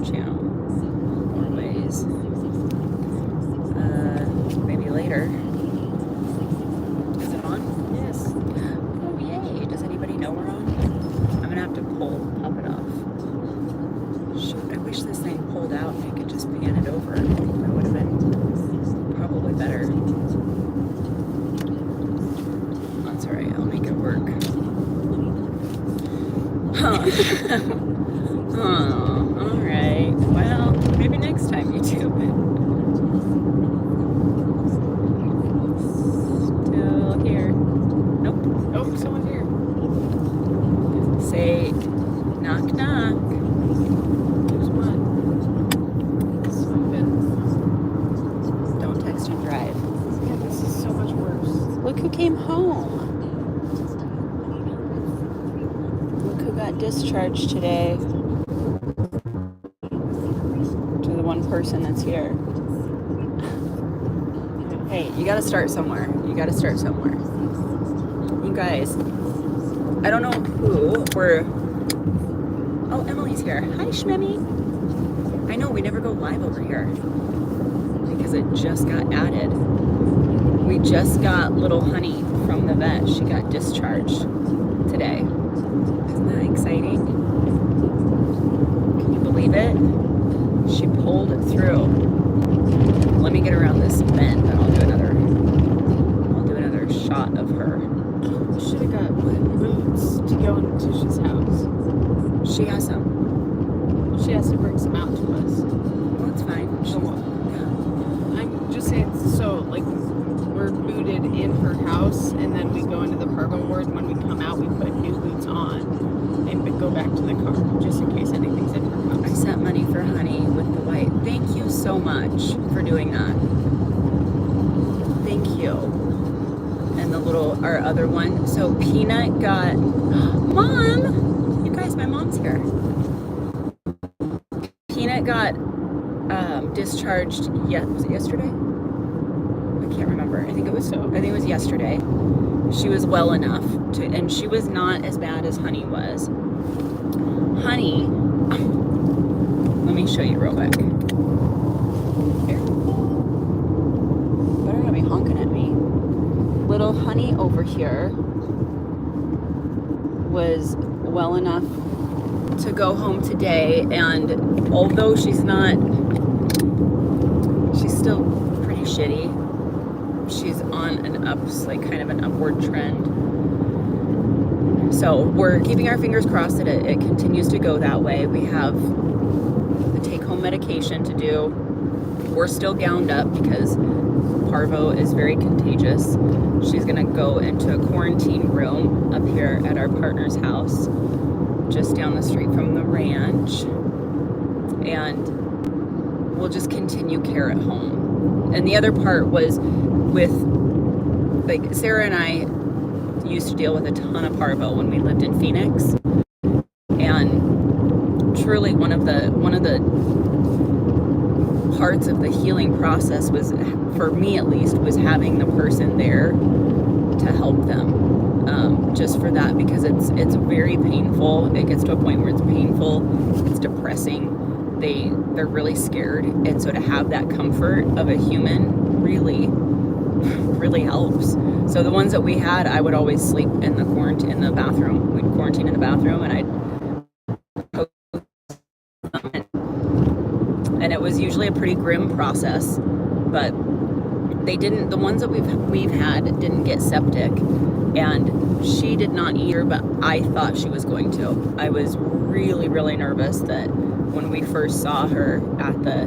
channel. More ways. Maybe later. Is it on? Yes. Oh, yay. Does anybody know we're on? I'm gonna have to pop it off. Shoot, I wish this thing pulled out and I could just pan it over. That would have been probably better. That's alright, I'll make it work. Huh. Oh, alright. Well, maybe next time, YouTube. Still here. Nope. Oh, someone's here. Say, knock, knock. There's one. Don't text and drive. Yeah, this is so much worse. Look who came home. Look who got discharged today. To the one person that's here. Hey, you gotta start somewhere. You gotta start somewhere. You guys, I don't know who we're... Oh, Emily's here. Hi, Shmemmy. I know, we never go live over here because it just got added. We just got little Honey from the vet. She got discharged today. Isn't that exciting? Can you believe it? She pulled it through. Let me get around this bend and I'll do another shot of her. Should have got boots to go into Tisha's house. She has some. She has to bring some out to us. Well, it's fine. So what? I'm just saying, so like we're booted in her house and then we go into the Parvo ward. When we come out, we put new boots on and go back to the car just in case anything's in her I house. sent money for Honey with the white. Thank you so much for doing that. Thank you. And the little, our other one. So Peanut got, Mom! You guys, my mom's here. Peanut got discharged, was it yesterday? I can't remember. I think it was yesterday. She was well enough to, and she was not as bad as Honey was. Honey, let me show you real quick. Here. Better not be honking at me. Little Honey over here was well enough to go home today, and although she's still pretty shitty. She's on an kind of an upward trend. So we're keeping our fingers crossed that it continues to go that way. We have the take-home medication to do. We're still gowned up because Parvo is very contagious. She's gonna go into a quarantine room up here at our partner's house, just down the street from the ranch. And we'll just continue care at home. And the other part was with, like, Sarah and I used to deal with a ton of Parvo when we lived in Phoenix. And truly one of the parts of the healing process was, for me at least, was having the person there to help them. Just for that, because it's very painful. It gets to a point where it's painful, it's depressing. They're really scared, and so to have that comfort of a human really helps. So the ones that we had, I would always sleep in the bathroom. We'd quarantine in the bathroom, and and it was usually a pretty grim process, but the ones that we've had didn't get septic, and she did not either, but I thought she was going to. I was really, really nervous that when we first saw her at the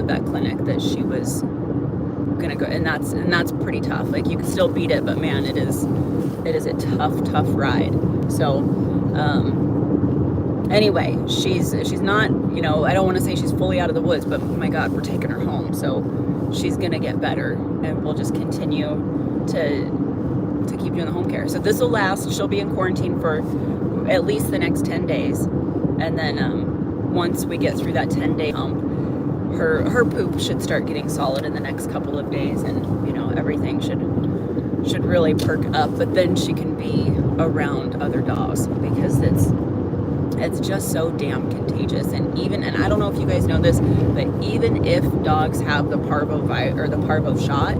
vet clinic that she was gonna go, and that's pretty tough. Like, you can still beat it, but man, it is a tough ride. So anyway, she's not, I don't want to say she's fully out of the woods, but my God, we're taking her home, so she's gonna get better, and we'll just continue to keep doing the home care. So this will last. She'll be in quarantine for at least the next 10 days, and then once we get through that 10-day hump, her poop should start getting solid in the next couple of days, and everything should really perk up. But then she can be around other dogs, because It's just so damn contagious. And I don't know if you guys know this, but even if dogs have the Parvo or the Parvo shot,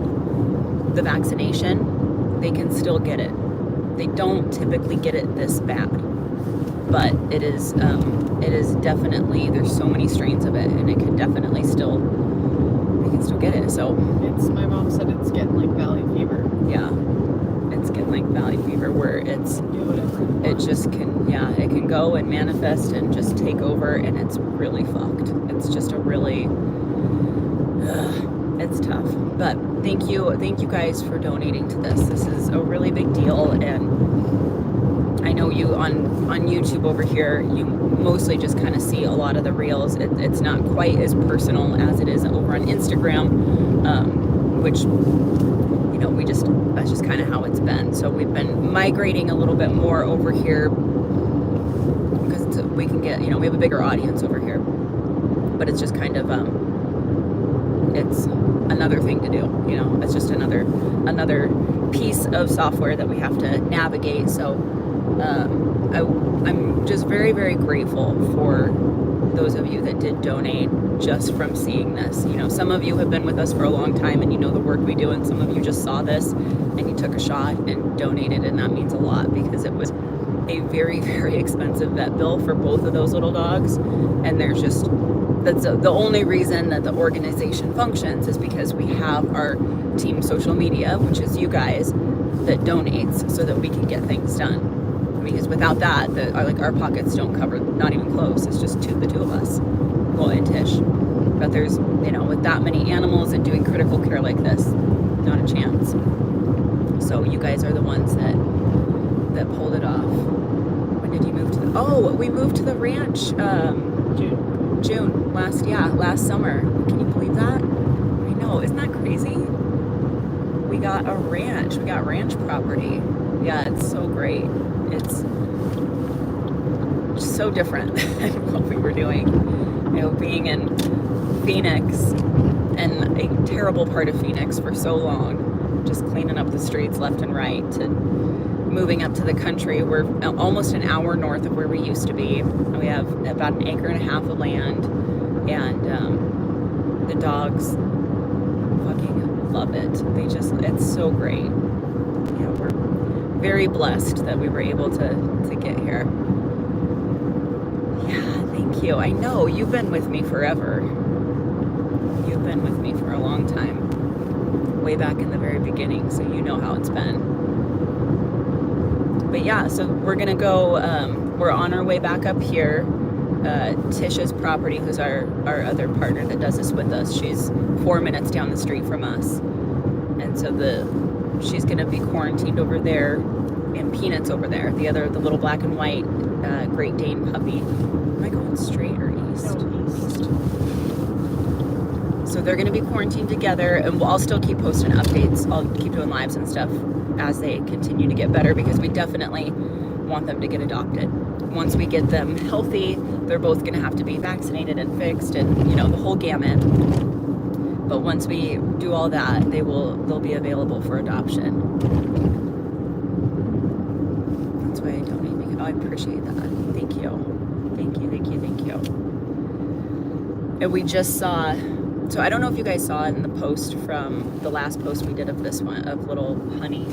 the vaccination, they can still get it. They don't typically get it this bad, but it is definitely, there's so many strains of it, and it can definitely still, they can still get it. So my mom said it's getting like valley fever. yeah, it's getting like valley fever, where it just can, it can go and manifest and just take over, and it's really fucked. It's just a really, it's tough. But thank you guys for donating to this. This is a really big deal, and I know you on YouTube over here, you mostly just kind of see a lot of the reels. It's not quite as personal as it is over on Instagram, which, you know, that's just kind of how it's been. So we've been migrating a little bit more over here because we can get, you know, we have a bigger audience over here, but it's just kind of, it's another thing to do, you know, it's just another piece of software that we have to navigate. So I'm just very, very grateful for those of you that did donate just from seeing this. You know, some of you have been with us for a long time and you know the work we do, and some of you just saw this and you took a shot and donated, and that means a lot, because it was a very, very expensive vet bill for both of those little dogs. And that's the only reason that the organization functions, is because we have our team social media, which is you guys, that donates so that we can get things done. Because without that, our pockets don't cover, not even close. It's just the two of us, well, and Tish. But there's, you know, with that many animals and doing critical care like this, not a chance. So you guys are the ones that pulled it off. When did you move to we moved to the ranch, June last summer. Can you believe that? I know, isn't that crazy? We got a ranch. We got ranch property. Yeah, it's so great. It's so different than what we were doing. You know, being in Phoenix, and a terrible part of Phoenix for so long, just cleaning up the streets left and right, to moving up to the country. We're almost an hour north of where we used to be. We have about an acre and a half of land, and the dogs fucking love it. It's so great. Yeah, we're very blessed that we were able to get here. Yeah, thank you. I know you've been with me forever. You've been with me for a long time, way back in the very beginning, so you know how it's been. But yeah, so we're gonna go, we're on our way back up here. Tish's property, who's our other partner that does this with us, she's 4 minutes down the street from us. And so she's gonna be quarantined over there, and Peanut's over there, the little black and white Great Dane puppy. Am I going straight or east? No, east. So they're gonna be quarantined together, and I'll still keep posting updates. I'll keep doing lives and stuff as they continue to get better, because we definitely want them to get adopted. Once we get them healthy, they're both going to have to be vaccinated and fixed, and, you know, the whole gamut. But once we do all that, they'll be available for adoption. That's why I donate. I appreciate that. Thank you. And we just saw, so I don't know if you guys saw it in the post from the last post we did of this one, of little Honey.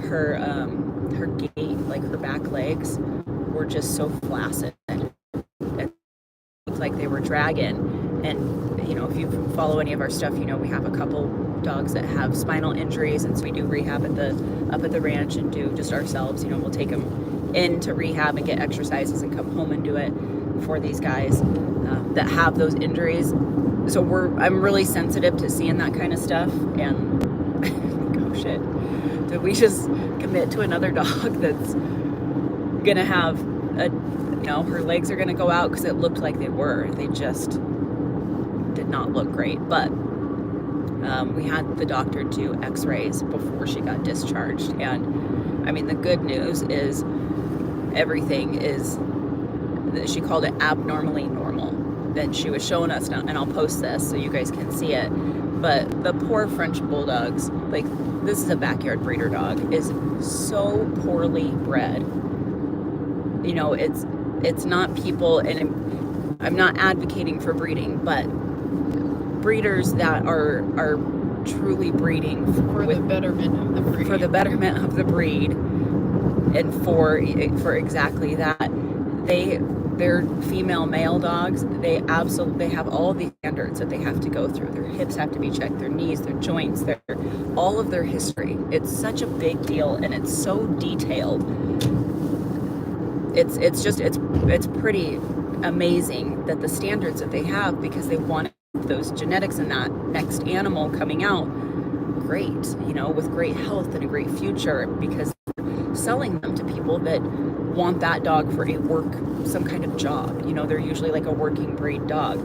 Her gait, like her back legs, were just so flaccid. It looked like they were dragging. And, you know, if you follow any of our stuff, you know, we have a couple dogs that have spinal injuries, and so we do rehab up at the ranch, and do just ourselves. You know, we'll take them in to rehab and get exercises and come home and do it for these guys that have those injuries. So I'm really sensitive to seeing that kind of stuff, and oh shit, did we just commit to another dog that's gonna have her legs are gonna go out, because it looked like they just did not look great. But we had the doctor do x-rays before she got discharged, and I mean, the good news is everything is, she called it abnormally normal. Then she was showing us now, and I'll post this so you guys can see it, but the poor French bulldogs, like, this is a backyard breeder dog, is so poorly bred. You know, it's not people, and I'm not advocating for breeding, but breeders that are truly breeding for the betterment of the breed. For the betterment of the breed, and for exactly that. They're female male dogs. They have all the standards that they have to go through. Their hips have to be checked, their knees, their joints, all of their history. It's such a big deal, and it's so detailed. It's pretty amazing that the standards that they have, because they want those genetics in that next animal coming out great, with great health and a great future, because they're selling them to people that want that dog for some kind of job. They're usually like a working breed dog.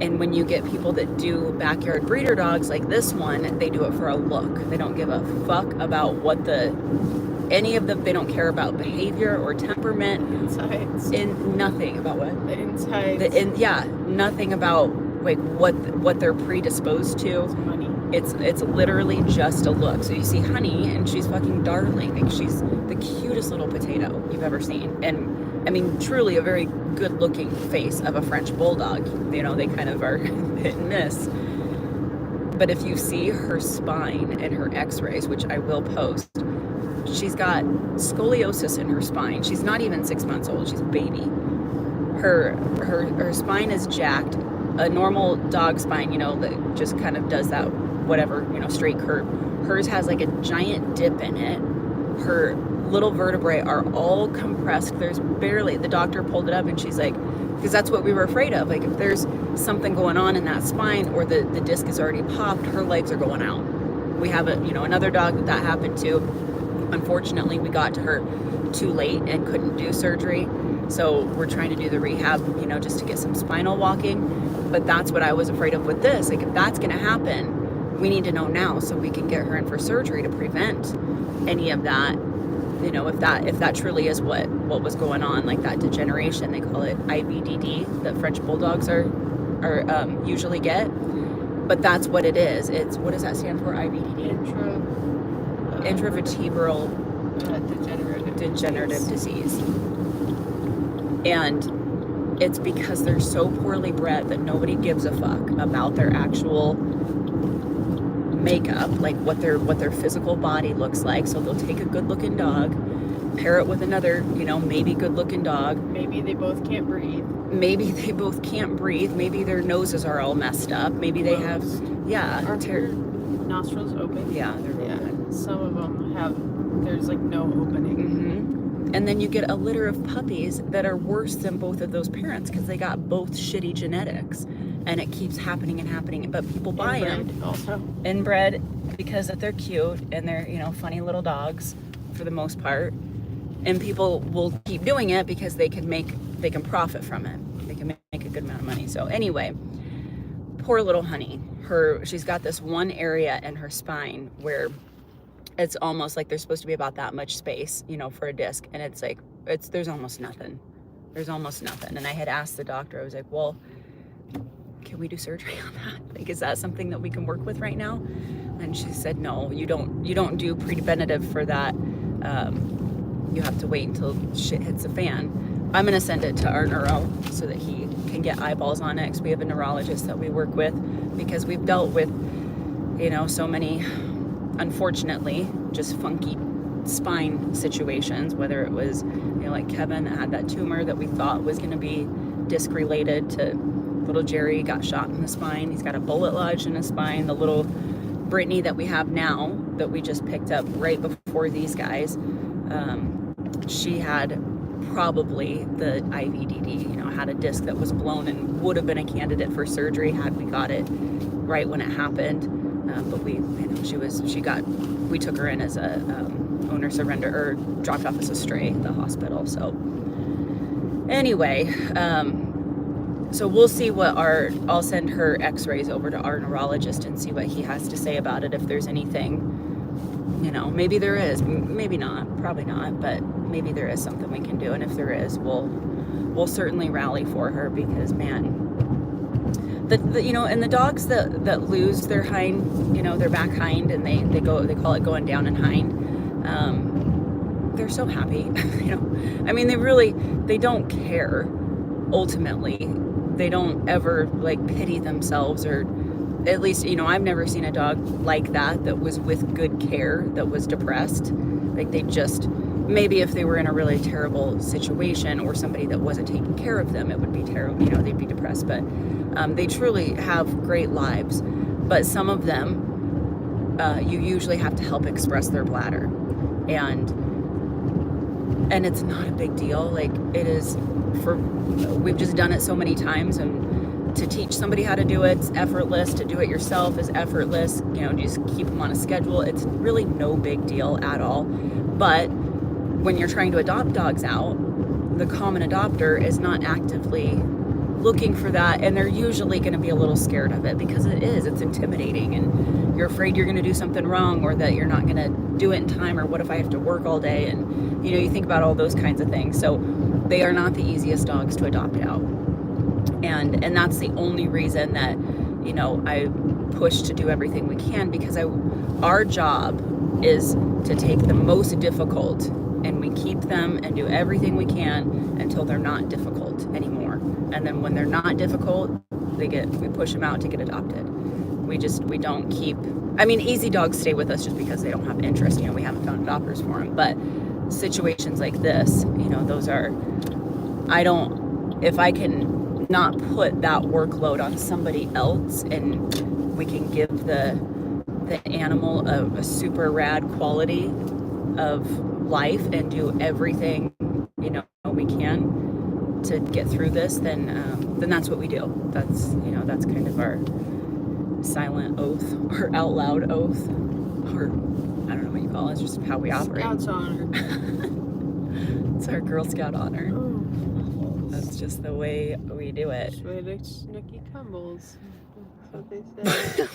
And when you get people that do backyard breeder dogs like this one, they do it for a look. They don't give a fuck about any of them. They don't care about behavior or temperament. Insides. Nothing about what? The insides. Nothing about like what they're predisposed to. Money. It's literally just a look. So you see Honey, and she's fucking darling. Like, she's the cutest little potato you've ever seen. And I mean, truly a very good looking face of a French bulldog. They kind of are hit and miss. But if you see her spine and her x-rays, which I will post, she's got scoliosis in her spine. She's not even 6 months old. She's a baby. Her spine is jacked. A normal dog spine, that just kind of does that, whatever, straight curve. Hers has like a giant dip in it. Her little vertebrae are all compressed. There's barely, the doctor pulled it up, and she's like, because that's what we were afraid of. Like, if there's something going on in that spine, or the disc is already popped, her legs are going out. We have another dog that happened to. Unfortunately, we got to her too late and couldn't do surgery. So we're trying to do the rehab, just to get some spinal walking. But that's what I was afraid of with this. Like, if that's going to happen, we need to know now so we can get her in for surgery to prevent any of that. If that truly is what was going on, like that degeneration, they call it IVDD, that French bulldogs are usually get. But that's what it is. It's, what does that stand for? IVDD. Intravertebral degenerative disease. And it's because they're so poorly bred that nobody gives a fuck about their actual makeup, like what their physical body looks like. So they'll take a good-looking dog, pair it with another, maybe good-looking dog. Maybe they both can't breathe. Maybe their noses are all messed up. Maybe they have, Are their nostrils open? Yeah, they're open. Some of them there's like no opening. Mm-hmm. And then you get a litter of puppies that are worse than both of those parents, because they got both shitty genetics, and it keeps happening and happening. But people buy them also inbred because that they're cute and they're funny little dogs for the most part, and people will keep doing it because they can profit from it. They can make a good amount of money. So anyway, poor little Honey. She's got this one area in her spine where it's almost like there's supposed to be about that much space, for a disc. And it's like, there's almost nothing. And I had asked the doctor, I was like, well, can we do surgery on that? Like, is that something that we can work with right now? And she said, no, you don't do preventative for that. You have to wait until shit hits the fan. I'm going to send it to our neuro so that he can get eyeballs on it, because we have a neurologist that we work with, because we've dealt with, so many, unfortunately, just funky spine situations, whether it was, like Kevin that had that tumor that we thought was going to be disc related, to little Jerry got shot in the spine. He's got a bullet lodged in his spine. The little Brittany that we have now, that we just picked up right before these guys, she had probably the IVDD, had a disc that was blown and would have been a candidate for surgery had we got it right when it happened. But we took her in as a owner surrender, or dropped off as a stray at the hospital. So anyway, so we'll see I'll send her x-rays over to our neurologist and see what he has to say about it. If there's anything, maybe there is, maybe not, probably not, but maybe there is something we can do. And if there is, we'll certainly rally for her, because man, and the dogs that lose their hind, their back hind, and they call it going down in hind. they're so happy. I mean, they don't care. Ultimately, they don't ever like pity themselves, or at least, I've never seen a dog like that was with good care, that was depressed. Like they just, maybe if they were in a really terrible situation or somebody that wasn't taking care of them, it would be terrible, they'd be depressed. But they truly have great lives. But some of them, you usually have to help express their bladder. And it's not a big deal. Like it is we've just done it so many times, and to teach somebody how to do it's effortless. To do it yourself is effortless. Just keep them on a schedule. It's really no big deal at all. But when you're trying to adopt dogs out, the common adopter is not actively looking for that, and they're usually going to be a little scared of it because it's intimidating, and you're afraid you're going to do something wrong, or that you're not going to do it in time, or what if I have to work all day, and you think about all those kinds of things. So they are not the easiest dogs to adopt out, and that's the only reason that I push to do everything we can, because our job is to take the most difficult, and we keep them and do everything we can until they're not difficult anymore. And then when they're not difficult, we push them out to get adopted. We don't keep, easy dogs stay with us just because they don't have interest. We haven't found adopters for them. But situations like this, those are, if I can not put that workload on somebody else, and we can give the animal a super rad quality of life and do everything we can to get through this, then that's what we do. That's kind of our silent oath, or out loud oath, or I don't know what you call it. It's just how we operate. Scout's honor. It's our Girl Scout honor. Oh. That's just the way we do it. That's the way the Snooky tumbles. That's what they say.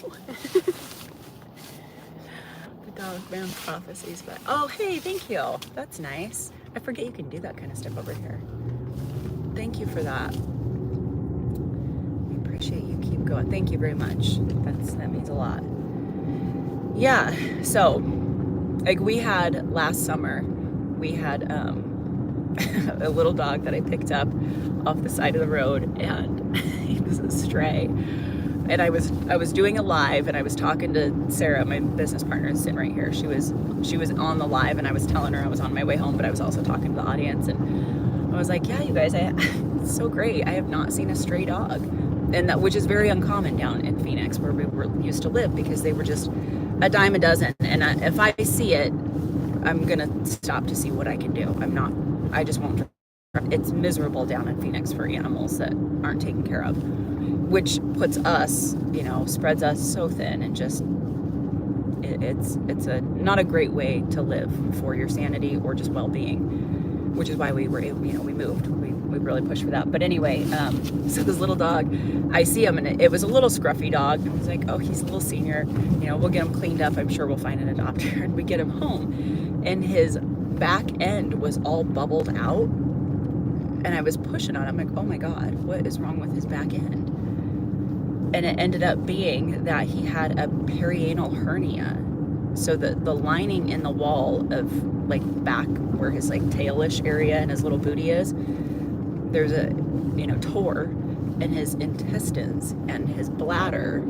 Dog man prophecies, but hey, thank you. That's nice. I forget you can do that kind of stuff over here. Thank you for that. We appreciate you. Keep going. Thank you very much. That means a lot. Yeah. So, like last summer, we had a little dog that I picked up off the side of the road, and he was a stray. And I was doing a live, and I was talking to Sarah, my business partner, is sitting right here. She was on the live, and I was telling her I was on my way home, but I was also talking to the audience, and I was like, yeah, you guys, it's so great. I have not seen a stray dog, and which is very uncommon down in Phoenix, where we used to live, because they were just a dime a dozen. And if I see it, I'm gonna stop to see what I can do. I just won't. It's miserable down in Phoenix for animals that aren't taken care of, which puts us, spreads us so thin, and just it's not a great way to live for your sanity or just well-being, which is why we moved. We really pushed for that. But anyway, so this little dog, I see him, and it was a little scruffy dog. I was like, oh, he's a little senior. We'll get him cleaned up. I'm sure we'll find an adopter. And we get him home, and his back end was all bubbled out. And I was pushing on him, like, oh my God, what is wrong with his back end? And it ended up being that he had a perianal hernia. So the lining in the wall of like back where his like tailish area and his little booty is, there's a tore, and his intestines and his bladder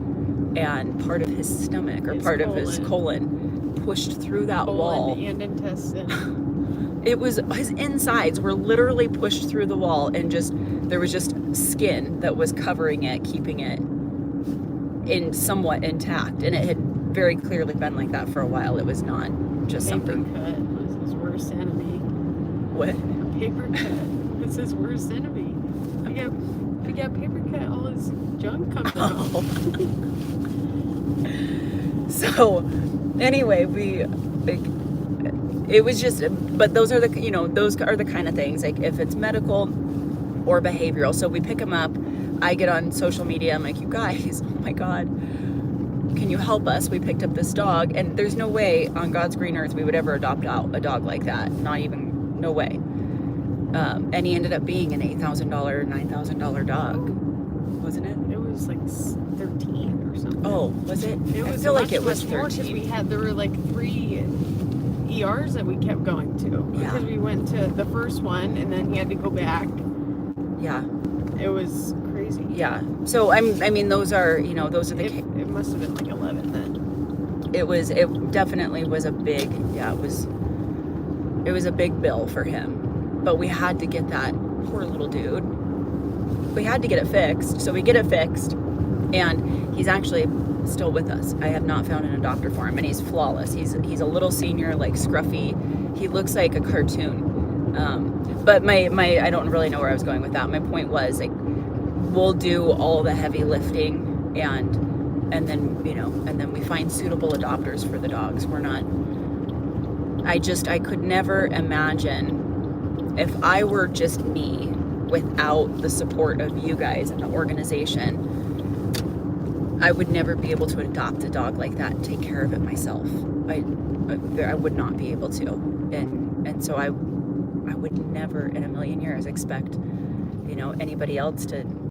and part of his stomach, or part of his colon, pushed through that wall. And intestine. It was, his insides were literally pushed through the wall, and there was just skin that was covering it, keeping it somewhat intact. And it had very clearly been like that for a while. It was not just something. Paper cut was his worst enemy. What? A paper cut was his worst enemy. If he got paper cut, all his junk comes out. So, anyway, it was just, but those are the kind of things, like if it's medical or behavioral. So we pick them up, I get on social media, I'm like, you guys, oh my God, can you help us? We picked up this dog, and there's no way on God's green earth we would ever adopt out a dog like that. No way. And he ended up being an $8,000, $9,000 dog, wasn't it? It was like 13 or something. Oh, was it? I feel like it was more, 13. because there were like 3 ERs that we kept going to. Yeah. Because we went to the first one and then he had to go back. Yeah. It was crazy. Yeah. So I mean, those are the. It must have been like 11 then. It definitely was a big. Yeah. It was a big bill for him, but we had to get that poor little dude. We had to get it fixed. So we get it fixed, and he's actually still with us. I have not found a doctor for him, and he's flawless. He's a little senior, like scruffy. He looks like a cartoon. But my I don't really know where I was going with that. My point was, like, we'll do all the heavy lifting, and then we find suitable adopters for the dogs. We're not. I could never imagine if I were just me without the support of you guys and the organization. I would never be able to adopt a dog like that and take care of it myself. I would not be able to, and so I would never in a million years expect anybody else to